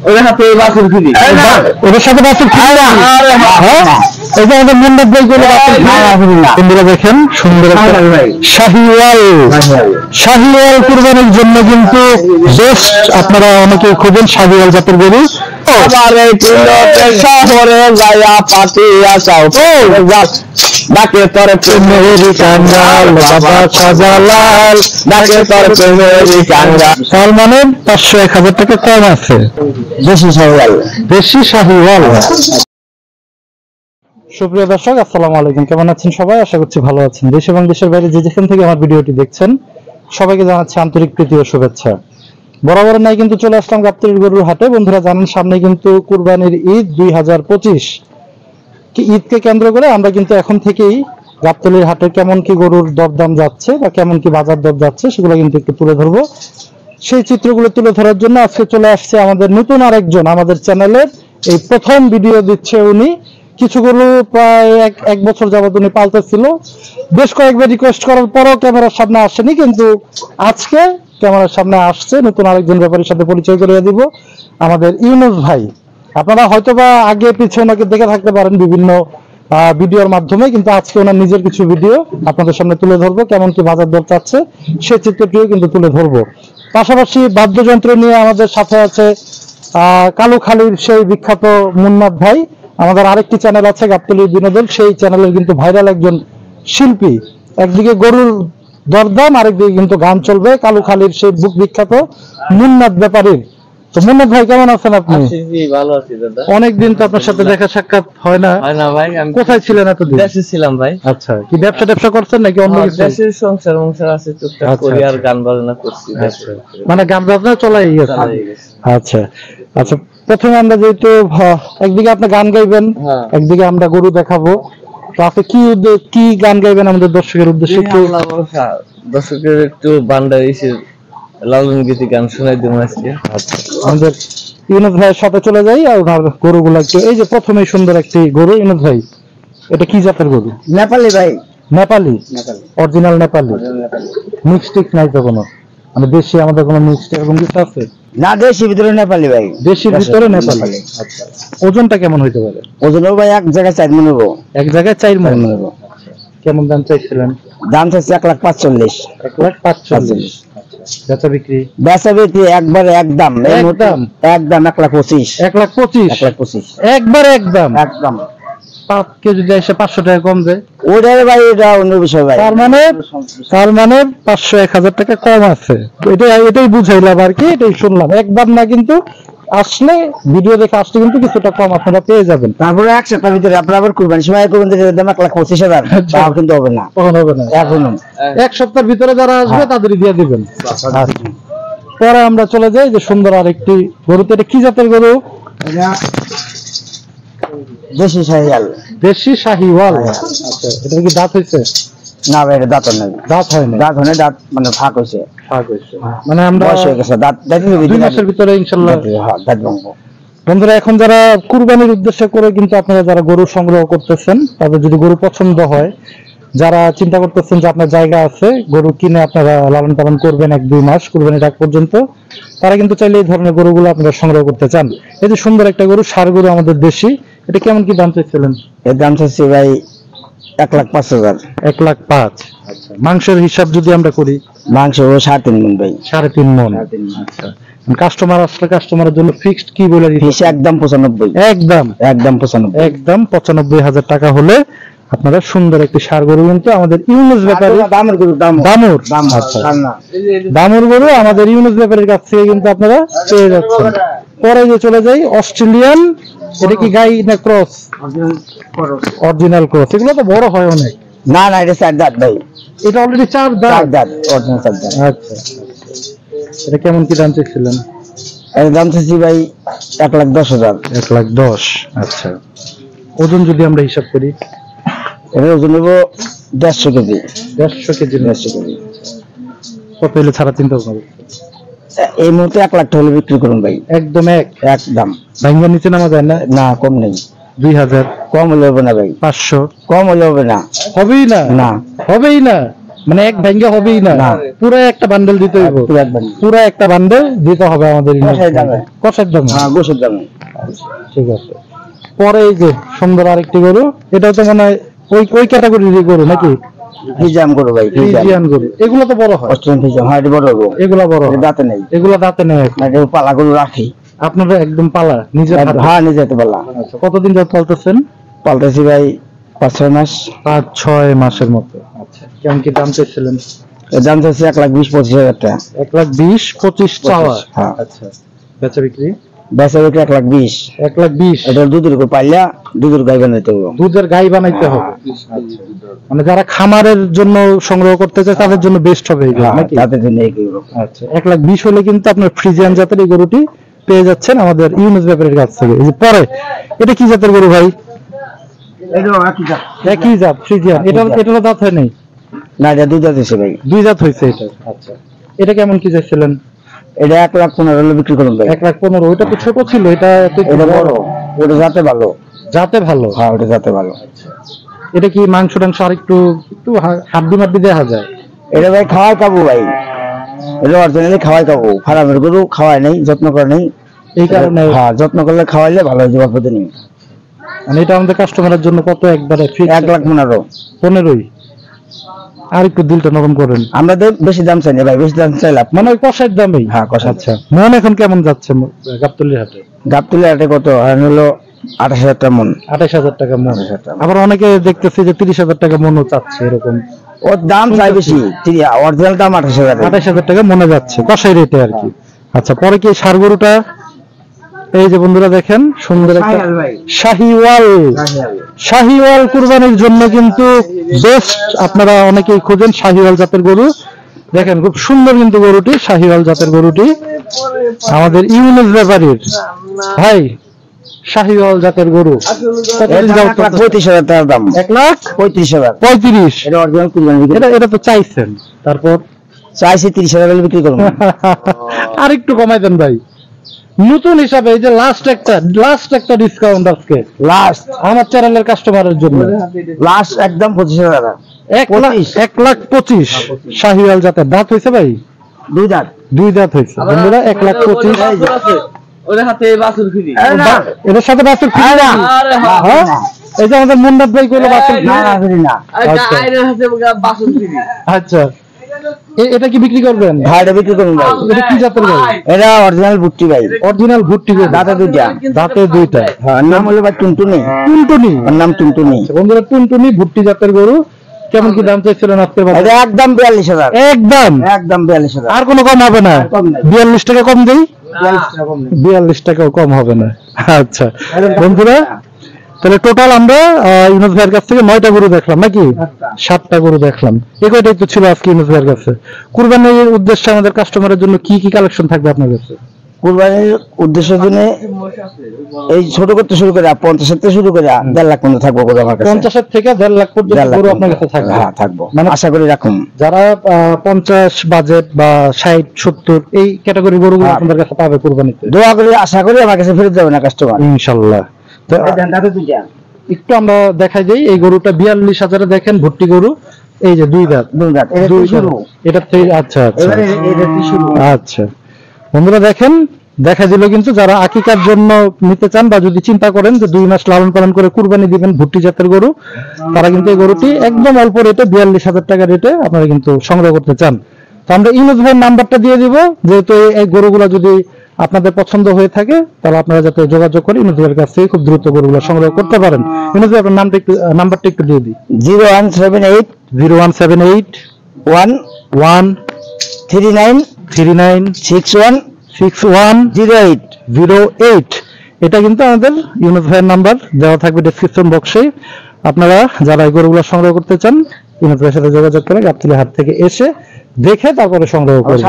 ওদের সাথে বাছুর ফ্রি, ওদের সাথে বাছুর ফ্রি না। এই যে আমাদের মুন্নাত ভাই গুলো বন্ধুরা দেখেন সুন্দর শাহিওয়াল, শাহিওয়াল কুরবানির জন্য কিন্তু বেস্ট, আপনারা অনেকে খুঁজেন শাহিওয়াল জাতের গরু। শহরে যাইয়া পাতি আসাও ডাকে তোর প্রেমেরি কাঙ্গাল বাবা শাহজালাল, ডাকে তোর প্রেমেরি কাঙ্গাল। তার মানে 500-1000 টাকা কম আছে। দেশি শাহিওয়াল, দেশি শাহিওয়াল। সুপ্রিয় দর্শক, আসসালামু আলাইকুম। কেমন আছেন সবাই? আশা করছি ভালো আছেন। দেশ এবং দেশের বাইরে যে যেখান থেকে আমার ভিডিওটি দেখছেন সবাইকে জানাচ্ছি আন্তরিক প্রীতি ও শুভেচ্ছা। বরাবর নাই কিন্তু চলে আসলাম গাবতলীর গরুর হাটে। বন্ধুরা জানেন সামনে কিন্তু কুরবানির ঈদ 2025। ঈদকে কেন্দ্র করে আমরা কিন্তু এখন থেকেই গাবতলীর হাটে কেমন কি গরুর দরদাম যাচ্ছে বা কেমন কি বাজার দর যাচ্ছে সেগুলো কিন্তু একটু তুলে ধরবো। সেই চিত্রগুলো তুলে ধরার জন্য আজকে চলে আসছে আমাদের নতুন আরেকজন, আমাদের চ্যানেলের এই প্রথম ভিডিও দিচ্ছে উনি। কিছু গরু প্রায় এক বছর যাবত উনি পালতেছিল, বেশ কয়েকবার রিকোয়েস্ট করার পরও ক্যামেরার সামনে আসেনি, কিন্তু আজকে ক্যামেরার সামনে আসছে। নতুন আরেকজন ব্যাপারীর সাথে পরিচয় করিয়ে দিব, আমাদের ইউনুস ভাই। আপনারা হয়তোবা আগে পিছনে ওনাকে দেখে থাকতে পারেন বিভিন্ন ভিডিওর মাধ্যমে, কিন্তু আজকে ওনার নিজের কিছু ভিডিও আপনাদের সামনে তুলে ধরবো। কেমন কি বাজার দর চাচ্ছে সেই চিত্রটিও কিন্তু তুলে ধরবো। পাশাপাশি বাদ্যযন্ত্র নিয়ে আমাদের সাথে আছে কালুখালীর সেই বিখ্যাত মুন্নাত ভাই। আমাদের আরেকটি চ্যানেল আছে গাবতলী বিনোদন, সেই চ্যানেলের কিন্তু ভাইরাল একজন শিল্পী। একদিকে গরুর দরদাম, আরেকদিকে কিন্তু গান চলবে কালুখালীর সেই বুক বিখ্যাত মুন্নাত ব্যাপারীর। তো মুন্নাত ভাই কেমন আছেন আপনি? ভালো আছি দাদা। অনেকদিন তো আপনার সাথে দেখা সাক্ষাৎ হয় না। ভাই আমি কোথায় ছিলেন এতদিন? দেশে ছিলাম ভাই। আচ্ছা, কি ব্যবসা করছেন নাকি অন্য কিছু? দেশের সংসার আছে, টুকটাক করি আর গান বাজনা করছি। মানে গান বাজনা চলাই গেছে। আচ্ছা আচ্ছা, প্রথমে আমরা যেহেতু একদিকে আপনি গান গাইবেন, একদিকে আমরা গরু দেখাবো, তো আপনি কি গান গাইবেন আমাদের দর্শকের উদ্দেশ্যে? দর্শকের একটু বান্ডার এসে লালন গীতি গান শোনাই দিব আজকে। আচ্ছা, আমাদের ইউনুস ভাইয়ের সাথে চলে যাই আর ওনার গরুগুলো একটু। এই যে প্রথমেই সুন্দর একটি গরু, ইউনুস ভাই এটা কি জাতের গরু? নেপালি ভাই। নেপালি, অরিজিনাল নেপালি, মিক্সটিক নাই তো কোনো? মানে দেশি আমাদের কোনো মিক্সড এরকম কিছু আছে না? দেশি ভিতরে নেপালি ভাই। দেশির ভিতরে নেপালি। আচ্ছা, ওজনটা কেমন হইতে পারে? ওজন ভাই এক জায়গায় 4 মণ নেবো। এক জায়গায় 4 মণ নেবো। কেমন দাম চাইছিলেন? দাম চাইছে 1,45,000। 1,45,000। বেচা বিক্রি একবার একদম, একদম 1,25,000। 1,25,000 একবার একদম। 5 কেজি এসে 500 টাকা কম যায় ওটারে ভাই, এটা অন্য বিষয় ভাই। তার মানে 500-1000 টাকা কম আছে। এটাই বুঝাইলাম আর কি, এটাই শুনলাম। একবার না, কিন্তু আসলে ভিডিও দেখে আসলে কিন্তু কিছুটা কম আপনারা পেয়ে যাবেন। তারপরে এক সপ্তাহের ভিতরে আপনারা আবার কুরবানি সময় করবেন, দাম 1,25,000, তাও কিন্তু হবে না, তখন হবে না। এখন এক সপ্তাহের ভিতরে যারা আসবে তাদেরই দিয়ে দিবেন। পরে আমরা চলে যাই যে সুন্দর আরেকটি গরু। এটা কি জাতের গরু? দেশি শাহিওয়াল। দেশি শাহিওয়াল। আচ্ছা, এটা কি দাঁত হয়েছে? না ভাই, এটা দাঁত নাই। দাঁত হয় না? দাঁত হয়, দাঁত মানে ফাঁক হয়েছে। মানে আমরা বয়স হয়ে গেছে, দাঁত 2 মাসের ভিতরে ইনশাআল্লাহ দাঁত ভাঙবো। বন্ধুরা, এখন যারা কুরবানির উদ্দেশ্য করে কিন্তু আপনারা যারা গরু সংগ্রহ করতেছেন, তাদের যদি গরু পছন্দ হয়, যারা চিন্তা করতেছেন যে আপনার জায়গা আছে, গরু কিনে আপনারা লালন পালন করবেন 1-2 মাস কুরবানির আগ পর্যন্ত, তারা কিন্তু চাইলে এই ধরনের গরুগুলো আপনারা সংগ্রহ করতে চান। এই যে সুন্দর একটা গরু, ষাঁড় গরু আমাদের দেশি, এটা কেমন কি দাম চাইছিলেন? এর দাম চাইছি ভাই 1,05,000। 1,05,000। আচ্ছা, মাংসের হিসাব যদি আমরা করি? মাংস 3.5 মণ ভাই। 3.5 মণ। আচ্ছা, কাস্টমার আসলে কাস্টমারের জন্য ফিক্সড কি বলে দিচ্ছি? একদম 95। একদম 95,000 টাকা হলে আপনারা সুন্দর একটি ষাঁড় গরু কিন্তু আমাদের ইউনুস ব্যাপারী, দামুর গরু আমাদের ইউনুস ব্যাপারীর কাছ থেকে কিন্তু আপনারা পেয়ে যাচ্ছেন। পরে যে চলে যাই অস্ট্রেলিয়ান, এটা কি গাই না ক্রস? Original cross. এগুলো তো বড় হয় অনেক। না, এটা 4 দাঁত ভাই। এটা অলরেডি 4 দাঁত। অরিজিনাল 4 দাঁত। আচ্ছা, এটা কেমন কি দাম চাইছিলেন? এর দাম চাইছি ভাই 1,10,000। 1,10,000। আচ্ছা, ওজন যদি আমরা হিসাব করি? এর ওজন নেব 150 কেজি। 150 কেজি। কত হলে ছাড়া চিন্তা করবো? এই মুহূর্তে 1,00,000 টাকা হলে বিক্রি করুন ভাই। একদম একদম। ভাঙ্গা নিচে নামা যায় না? না, কম নেই। 2,000 কম হলে হবে না ভাই। 500 কম হলে হবে না। হবেই না? না, হবেই না। মানে এক ভাঙ্গে হবেই না, পুরো একটা বান্ডেল দিতে হইব, পুরো একটা বান্ডেল দিতে হবে আমাদের কষার দামে। হ্যাঁ গোশের দামে। ঠিক আছে। পরে এই যে সুন্দর আরেকটি গরু, এটাও তো মনে হয় ওই ক্যাটাগরির গরু নাকি? ফিজাম গরু ভাই, ফ্রিজিয়ান গরু। এগুলো তো বড় হয়। অস্ট্রেলিয়ান ফিজাম, হ্যাঁ এটা বড় গরু। এগুলো বড় হয়। দাঁতে নেই। এগুলো দাঁতে নেই। না এটা পালা গরু রাখি। আপনারা একদম পালা নিজে? হ্যাঁ নিজে হাতে পালা। আচ্ছা, কতদিন যাবত পালতেছেন? পাল্টাইছি ভাই 5-6 মাস। 5-6 মাসের মতো। আচ্ছা, কেমন কি দাম চাইছিলেন? দাম চাইছি 1,20,25,000 টাকা। 1,20,25 চাওয়া। হ্যাঁ। আচ্ছা, বেচা বিক্রি? বেচা বিক্রি 1,20,000। 1,20,000। এটা দুধের উপর পাইলা দুধের গাই বানাইতে হবে। দুধের গাই বানাইতে হবে। মানে যারা খামারের জন্য সংগ্রহ করতে চায় তাদের জন্য বেস্ট হবে এই গরু নাকি? তাদের জন্য এই গরু। আচ্ছা, 1,20,000 হলে কিন্তু আপনার ফ্রিজিয়ান জাতের এই গরুটি পেয়ে যাচ্ছেন আমাদের ইউনুস ব্যাপারীর কাছ থেকে। এই যে পরে এটা কি জাতের গরু ভাই? এটা একই জাত। একই জাত ফ্রিজিয়ান। এটারও দাঁত হয় নাই? না এটা দুই জাত হইছে ভাই। দুই জাত হইছে এটা। আচ্ছা, এটা কেমন কি চাইছিলেন? এটা 1,15,000 হলে বিক্রি করুন ভাই। 1,15,000। ওটা তো ছোট ছিল, এটা এটা বড়। ওটা জাতে ভালো। জাতে ভালো? হ্যাঁ ওটা জাতে ভালো। এটা কি মাংস টাংস আর একটু হাড্ডি মাড্ডি দেখা যায়? এটা ভাই খাওয়াই খাবো ভাই, এটা অরিজিনালি খাওয়াই খাবো। ফার্মের গরু খাওয়াই নাই, যত্ন করে নাই, এই কারণে। হ্যাঁ যত্ন করলে খাওয়াইলে ভালো হয়ে যাবে অল্প দিনই। মানে এটা আমাদের কাস্টমারের জন্য কত একবারে? 1,15,000। 15,000। আর একটু দিলটা নরম করেন। আমরা তো বেশি দাম চাই না ভাই, বেশি দাম চাইলাম মানে ওই কষার দামেই? হ্যাঁ কষা। আচ্ছা, মন এখন কেমন যাচ্ছে গাবতলীর হাটে? গাবতলী হাটে কত হলো 28,000 টাকা মন। 28,000 টাকা মন। 28,000 টাকা। আবার অনেকে দেখতেছি যে 30,000 টাকা মনও চাচ্ছে এরকম। ওর দাম চাই বেশি, অরিজিনাল দাম 28,000 টাকা। 28,000 টাকা মনে যাচ্ছে কষাই রেটে আর কি। আচ্ছা, পরে কি ষাঁড় গরুটা? এই যে বন্ধুরা দেখেন সুন্দর একটা শাহিওয়াল। শাহিওয়াল কুরবানির জন্য কিন্তু বেস্ট, আপনারা অনেকেই খোঁজেন শাহিওয়াল জাতের গরু। দেখেন খুব সুন্দর কিন্তু গরুটি, শাহিওয়াল জাতের গরুটি আমাদের ইউনুস ব্যাপারীর ভাই। শাহিওয়াল জাতের গরু কতদিন যাবত? 35,000 টাকা দাম। 1,35,000। 35,000। এটা অরিজিনাল কুরবানি বিক্রি। এটা তো চাইছেন, তারপর চাইছি 30,000 হলে বিক্রি করব। আর একটু কমাই দেন ভাই নতুন হিসাবে। এই যে লাস্ট একটা ডিসকাউন্ট আজকে লাস্ট আমার চ্যানেলের কাস্টমারের জন্য। লাস্ট একদম 25,000 টাকা। 1,25,000 শাহিওয়াল জাতের। দাঁত হয়েছে ভাই? দুই দাঁত। দুই দাঁত হয়েছে বন্ধুরা। 1,25,000। ওদের হাতে বাছুর ফ্রি। এটার সাথে বাছুর ফ্রি না? হ্যাঁ, এই যে আমাদের মুন্নাত ভাই কইলো বাছুর ফ্রি। না না ফ্রি না। গায়ের হাতে বাছুর ফ্রি। আচ্ছা, এটা কি বিক্রি করবেন? ভাই এটা বিক্রি করুন ভাই। এটা কি জাতের ভাই? এটা অরিজিনাল ভুট্টি ভাই। অরিজিনাল ভুট্টি গরু। দাঁতে দুইটা। দাঁতে দুইটা। হ্যাঁ, নাম হলো ভাই টুনটুনি। টুনটুনি? ওর নাম টুনটুনি। বন্ধুরা টুনটুনি ভুট্টি জাতের গরু। কেমন কি দাম চাইছিলেন আজকে? এটা একদম 42,000। একদম 42,000। আর কোনো কম হবে না? 42 টাকা কম দেই? 42 টাকাও কম হবে না। আচ্ছা বন্ধুরা, তাহলে টোটাল আমরা ইউনুস ভাইয়ের কাছ থেকে 9টা গরু দেখলাম নাকি? 7টা গরু দেখলাম। এই কয়টাই তো ছিল আজকে ইউনুস ভাইয়ের কাছে। কুরবানির উদ্দেশ্যে আমাদের কাস্টমারের জন্য কি কি কালেকশন থাকবে আপনার কাছে? কুরবানির উদ্দেশ্যের জন্য এই ছোট করতে শুরু করে 50 থেকে শুরু করে 1.5 লাখ পর্যন্ত থাকবো গরু আমার কাছে। 50 থেকে 1.5 লাখ পর্যন্ত গরু আপনার কাছে থাকবে? হ্যাঁ থাকবো, মানে আশা করি রাখুন। যারা 50 বাজেট বা 60-70 এই ক্যাটাগরি গরুগুলো আপনাদের কাছে পাবে কুরবানিতে। দোয়া করি, আশা করি আমার কাছে ফেরত যাবে না কাস্টমার ইনশাআল্লাহ। তো একটু আমরা দেখাই দেই এই গরুটা 42,000-এ দেখেন ভুট্টি গরু। এই যে দুই দাঁত। এটা থেকে। আচ্ছা আচ্ছা আচ্ছা বন্ধুরা দেখেন, দেখা দিল কিন্তু যারা আকিকার জন্য নিতে চান বা যদি চিন্তা করেন যে 2 মাস লালন পালন করে কুরবানি দিবেন ভুট্টি জাতের গরু, তারা কিন্তু এই গরুটি একদম অল্প রেটে 42,000 টাকা রেটে আপনারা কিন্তু সংগ্রহ করতে চান। তো আমরা ইউনুস ভাইয়ের নাম্বারটা দিয়ে দিব, যেহেতু এই গরুগুলো যদি আপনাদের পছন্দ হয়ে থাকে তাহলে আপনারা যাতে যোগাযোগ করে ইউনুস ভাইয়ের কাছ থেকে খুব দ্রুত গরুগুলো সংগ্রহ করতে পারেন। ইউনুস ভাই আপনার নাম্বারটা একটু দিয়ে দিই। 0178 139 6108। এটা কিন্তু আমাদের ইউনুস ভাইয়ের নাম্বার, দেওয়া থাকবে ডেসক্রিপশন বক্সে। আপনারা যারা এই গরুগুলো সংগ্রহ করতে চান ইউনুস ভাইয়ের সাথে যোগাযোগ করে গাবতলী হাট থেকে এসে দেখে তারপরে সংগ্রহ করবেন।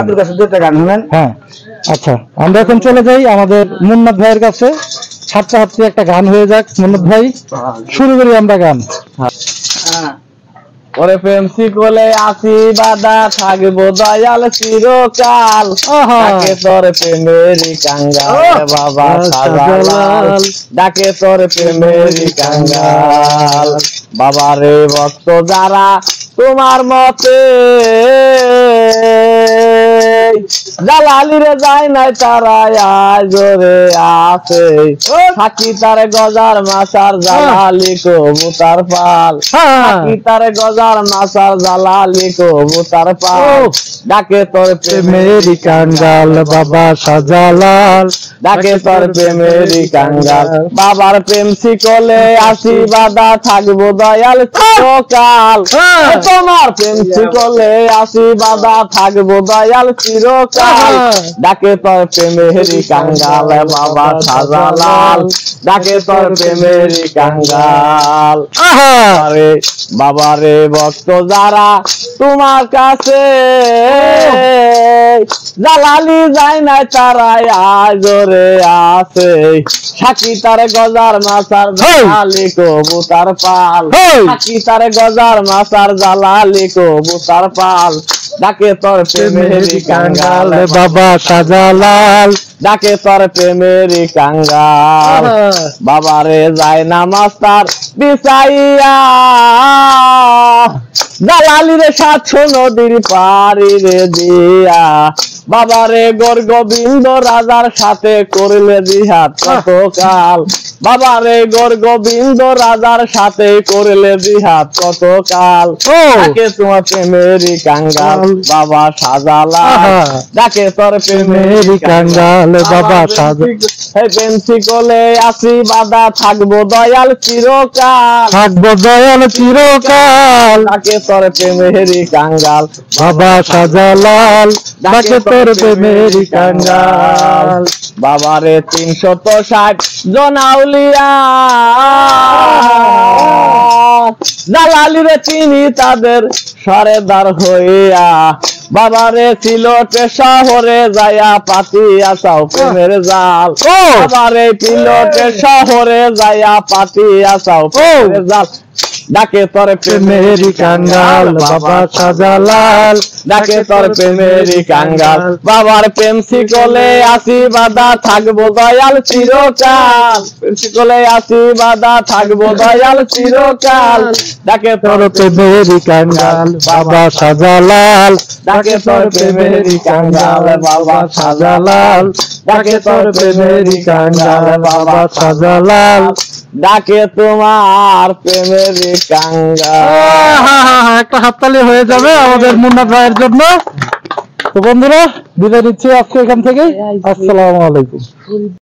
হ্যাঁ আচ্ছা, আমরা এখন চলে যাই আমাদের মুন্নাত ভাইয়ের কাছে। হাঁটতে হাঁটতে একটা গান হয়ে যাক। মুন্নাত ভাই শুরু করি আমরা গান। ওরে প্রেম শিকলে আসি বাদা থাকবো দয়াল চিরকাল, ডাকে তোর প্রেমেরি কাঙ্গাল বাবা সাজালাল, ডাকে তোর প্রেমেরি কাঙ্গাল। বাবা রে ভক্ত যারা তোমার মতে জালালিরে যায় নাই তারা আজরে আছে সাকি তারে গজার মাসার জালালি কবুতার পাল সাকি তারে গজার মাসার জালালি কবুতার পাল ডাকে তোর প্রেমেরি কাঙ্গাল বাবা শাহজালাল ডাকে তোর প্রেমেরি কাঙ্গাল বাবার প্রেম শিকলে আসি বাধা থাকবো দয়াল চিরকাল তোমার প্রেম শিকলে আসি বাধা থাকবো দয়াল চিরকাল ডাকে তোর প্রেমেরি কাঙ্গাল বাবা শাহজালাল ডাকে তোর প্রেমেরি কাঙ্গাল আরে বাবারে ভক্ত যারা তোমার কাছে জালালি যায় নাই তারা আজরে আছে সাকি তারে গজার মাসার জালালি কবুতার পাল সাকি তারে গজার মাসার জালালি কবুতার পাল ডাকে তোর প্রেমেরি কাঙ্গাল বাবা শাহজালাল ডাকে তোর প্রেমেরি কাঙ্গাল বাবারে যায় না মাস্টার বিছাইয়া জালালিরে 700 নদীর পারি রে দিয়া বাবারে গর গোবিন্দ রাজার সাথে করলে জিহাদ কতকাল বাবারে গর গোবিন্দ রাজার সাথে করলে জিহাদ কতকাল ডাকে তোমার প্রেমেরি কাঙ্গাল বাবা শাহজালাল ডাকে তোর প্রেমেরি কাঙ্গাল বাবা শাহজালাল পেন্সি কোলে আসি বাধা থাকবো দয়াল চিরকাল থাকবো দয়াল চিরকাল ডাকে তোর প্রেমেরি কাঙ্গাল বাবা শাহজালাল ডাকে তোর প্রেমেরি কাঙ্গাল বাবারে 360 জনাউলিয়া জালালিরে চিনি তাদের সরেদার হইয়া বাবারে সিলেটে শহরে যায়া পাতিয়া চাও প্রেমের জাল বাবারে সিলেটে শহরে যায়া পাতিয়া চাও প্রেমের জাল ডাকে তোর প্রেমেরি কাঙ্গাল বাবা শাহজালাল ডাকে তোর প্রেমেরি কাঙ্গাল বাবার প্রেম শিকলে আসি বাধা থাকবো দয়াল চিরকাল প্রেম শিকলে আসি বাধা থাকবো দয়াল চিরকাল ডাকে তোর প্রেমেরি কাঙ্গাল বাবা শাহজালাল ডাকে তোর প্রেমেরি কাঙ্গাল বাবা শাহজালাল ডাকে তোর প্রেমেরি কাঙ্গাল বাবা শাহজালাল ডাকে তোমার প্রেমেরি কাঙ্গাল একটা হাততালি হয়ে যাবে আমাদের মুন্না ভাইয়ের জন্য। তো বন্ধুরা বিদায় নিচ্ছি আজকে এখান থেকে। আসসালামু আলাইকুম।